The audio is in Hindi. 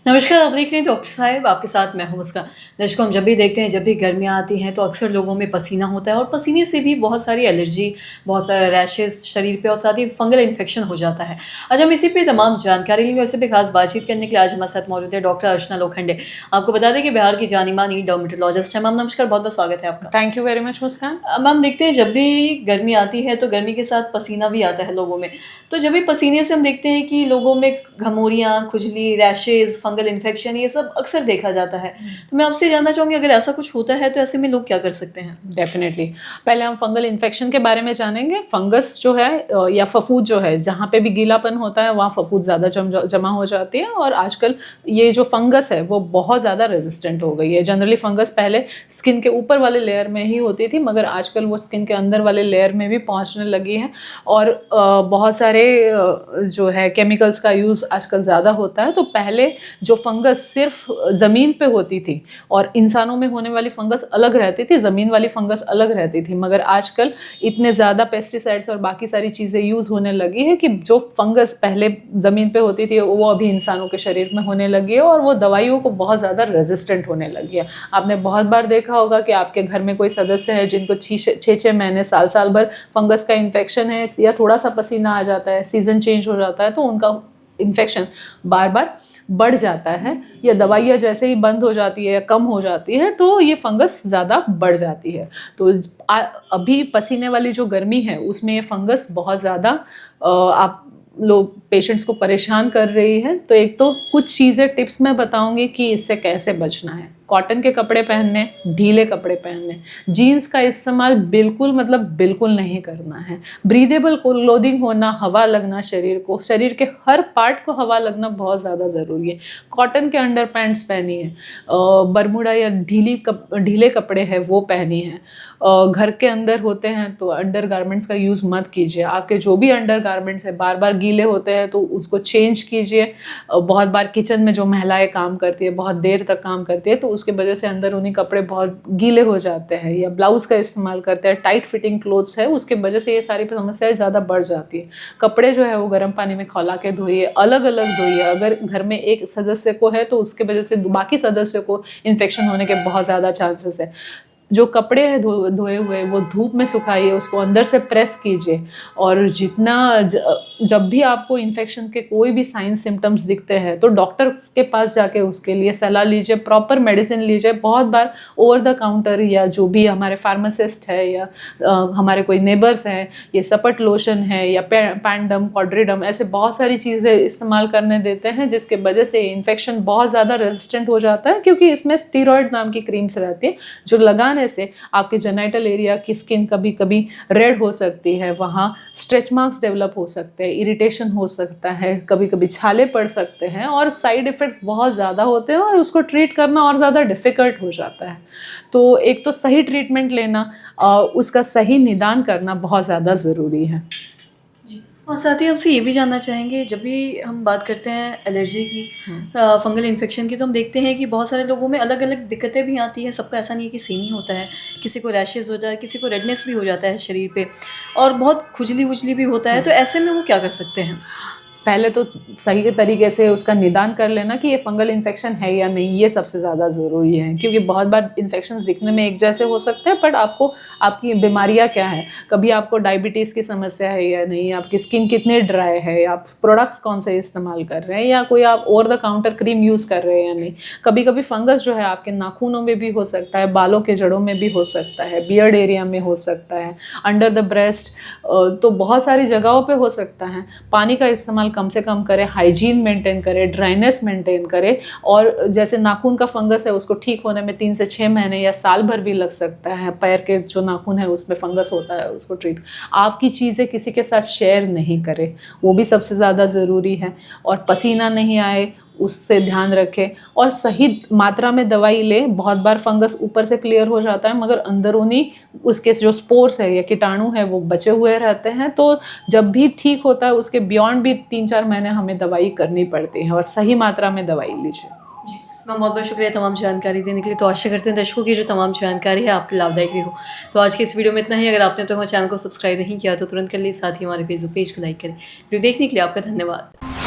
नमस्कार, आप देख रहे हैं डॉक्टर साहब, आपके साथ मैं हूं मुस्कान। दर्शकों, हम जब भी देखते हैं, जब भी गर्मियाँ आती हैं तो अक्सर लोगों में पसीना होता है और पसीने से भी बहुत सारी एलर्जी, बहुत सारे रैशेज़ शरीर पे और साथ ही फंगल इन्फेक्शन हो जाता है। आज हम इसी पे तमाम जानकारी लेंगे और इसी पे खास बातचीत करने के लिए आज हमारे साथ मौजूद है डॉक्टर अर्चना लोखंडे। आपको बता दें कि बिहार की जानी-मानी डर्मेटोलॉजिस्ट हैं। मैम नमस्कार, बहुत-बहुत स्वागत है आपका। Thank you very much Muskan. Ma'am देखते हैं जब भी गर्मी आती है तो गर्मी के साथ पसीना भी आता है लोगों में। तो जब भी पसीने से हम देखते हैं कि लोगों में घमौरियाँ, खुजली, रैशेज़, फंगल इन्फेक्शन ये सब अक्सर देखा जाता है। तो मैं आपसे जानना चाहूँगी अगर ऐसा कुछ होता है तो ऐसे में लोग क्या कर सकते हैं? डेफिनेटली। पहले हम फंगल इन्फेक्शन के बारे में जानेंगे। फंगस जो है या फफूंद जो है, जहाँ पे भी गीलापन होता है वहाँ फफूंद ज़्यादा जमा हो जाती है। और आजकल ये जो फंगस है वो बहुत ज़्यादा रेजिस्टेंट हो गई है। जनरली फंगस पहले स्किन के ऊपर वाले लेयर में ही होती थी, मगर आजकल वो स्किन के अंदर वाले लेयर में भी पहुँचने लगी है। और बहुत सारे जो है केमिकल्स का यूज़ आजकल ज़्यादा होता है। तो पहले जो फंगस सिर्फ ज़मीन पे होती थी और इंसानों में होने वाली फंगस अलग रहती थी, ज़मीन वाली फंगस अलग रहती थी, मगर आजकल इतने ज़्यादा पेस्टिसाइड्स और बाकी सारी चीज़ें यूज़ होने लगी है कि जो फंगस पहले ज़मीन पे होती थी वो अभी इंसानों के शरीर में होने लगी है और वो दवाइयों को बहुत ज़्यादा रेजिस्टेंट होने लगी है। आपने बहुत बार देखा होगा कि आपके घर में कोई सदस्य है जिनको 6-6 महीने साल साल भर फंगस का इन्फेक्शन है या थोड़ा सा पसीना आ जाता है, सीज़न चेंज हो जाता है तो उनका इन्फेक्शन बार बार बढ़ जाता है, या दवाइयाँ जैसे ही बंद हो जाती है या कम हो जाती है तो ये फंगस ज़्यादा बढ़ जाती है। तो अभी पसीने वाली जो गर्मी है उसमें ये फंगस बहुत ज़्यादा आप लोग पेशेंट्स को परेशान कर रही है। तो एक तो कुछ चीज़ें टिप्स मैं बताऊंगी कि इससे कैसे बचना है। कॉटन के कपड़े पहनने, ढीले कपड़े पहनने, जीन्स का इस्तेमाल बिल्कुल नहीं करना है। ब्रीदेबल क्लोथिंग होना, हवा लगना शरीर को, शरीर के हर पार्ट को हवा लगना बहुत ज़्यादा ज़रूरी है। कॉटन के अंडर पैंट्स पहनी है, बरमूडा या ढीले कपड़े हैं वो पहनी है। घर के अंदर होते हैं तो अंडर गारमेंट्स का यूज़ मत कीजिए। आपके जो भी अंडर गारमेंट्स है बार बार गीले होते हैं तो उसको चेंज कीजिए। बहुत बार किचन में जो महिलाएं काम करती है, बहुत देर तक काम करती है, तो उसके वजह से अंदरूनी कपड़े बहुत गीले हो जाते हैं। या ब्लाउज़ का इस्तेमाल करते हैं, टाइट फिटिंग क्लोथ्स है, उसके वजह से ये सारी समस्याएं ज़्यादा बढ़ जाती है। कपड़े जो है वो गर्म पानी में खौला के धोइए, अलग अलग धोइए। अगर घर में एक सदस्य को है तो उसके वजह से बाकी सदस्यों को इन्फेक्शन होने के बहुत ज़्यादा चांसेस है। जो कपड़े हैं धोए हुए वो धूप में सुखाइए, उसको अंदर से प्रेस कीजिए। और जब भी आपको इन्फेक्शन के कोई भी साइंस सिम्टम्स दिखते हैं तो डॉक्टर के पास जाके उसके लिए सलाह लीजिए, प्रॉपर मेडिसिन लीजिए। बहुत बार ओवर द काउंटर या जो भी हमारे फार्मासिस्ट है या हमारे कोई नेबर्स हैं, ये सपट लोशन है या पैंडम, कॉड्रीडम, ऐसे बहुत सारी चीज़ें इस्तेमाल करने देते हैं जिसके वजह से इन्फेक्शन बहुत ज़्यादा रेजिस्टेंट हो जाता है। क्योंकि इसमें स्टीरॉयड नाम की क्रीम्स रहती है जो लगाने से आपके जेनिटल एरिया की स्किन कभी कभी रेड हो सकती है, वहाँ स्ट्रेच मार्क्स डेवलप हो सकते हैं, इरिटेशन हो सकता है, कभी कभी छाले पड़ सकते हैं और साइड इफ़ेक्ट्स बहुत ज़्यादा होते हैं और उसको ट्रीट करना और ज़्यादा डिफ़िकल्ट हो जाता है। तो एक तो सही ट्रीटमेंट लेना, उसका सही निदान करना बहुत ज़्यादा ज़रूरी है। और साथ ही आपसे ये भी जानना चाहेंगे, जब भी हम बात करते हैं एलर्जी की, फंगल इन्फेक्शन की, तो हम देखते हैं कि बहुत सारे लोगों में अलग-अलग दिक्कतें भी आती हैं। सबका ऐसा नहीं है कि सेम ही होता है। किसी को रैशेज़ हो जाए, किसी को रेडनेस भी हो जाता है शरीर पे और बहुत खुजली-वुजली भी होता है। तो ऐसे में वो क्या कर सकते हैं? पहले तो सही तरीके से उसका निदान कर लेना कि ये फंगल इन्फेक्शन है या नहीं, ये सबसे ज़्यादा ज़रूरी है। क्योंकि बहुत बार इन्फेक्शंस दिखने में एक जैसे हो सकते हैं, बट आपको आपकी बीमारियां क्या है, कभी आपको डायबिटीज़ की समस्या है या नहीं, आपकी स्किन कितनी ड्राई है, आप प्रोडक्ट्स कौन से इस्तेमाल कर रहे हैं, या कोई आप over the counter cream use कर रहे हैं या नहीं। कभी कभी फंगस जो है आपके नाखूनों में भी हो सकता है, बालों के जड़ों में भी हो सकता है, बियर्ड एरिया में हो सकता है, अंडर द ब्रेस्ट, तो बहुत सारी जगहों पर हो सकता है। पानी का इस्तेमाल कम से कम करें, हाइजीन मेंटेन करें, ड्राइनेस मेंटेन करें। और जैसे नाखून का फंगस है उसको ठीक होने में 3 से 6 महीने या साल भर भी लग सकता है। पैर के जो नाखून है उसमें फंगस होता है, उसको ट्रीट। आपकी चीज़ें किसी के साथ शेयर नहीं करें, वो भी सबसे ज़्यादा ज़रूरी है। और पसीना नहीं आए उससे ध्यान रखें और सही मात्रा में दवाई लें। बहुत बार फंगस ऊपर से क्लियर हो जाता है मगर अंदरूनी उसके जो स्पोर्स है या कीटाणु है वो बचे हुए रहते हैं। तो जब भी ठीक होता है उसके बियॉन्ड भी 3-4 महीने हमें दवाई करनी पड़ती है और सही मात्रा में दवाई लीजिए। मैम बहुत बहुत शुक्रिया तमाम जानकारी देने के लिए। तो आशा करते हैं दर्शकों की जो तमाम जानकारी है आपके लाभदायक रही हो। तो आज के इस वीडियो में इतना ही। अगर आपने तो हमारे चैनल को सब्सक्राइब नहीं किया तो तुरंत कर लीजिए, साथ ही हमारे फेसबुक पेज को लाइक करें। वीडियो देखने के लिए आपका धन्यवाद।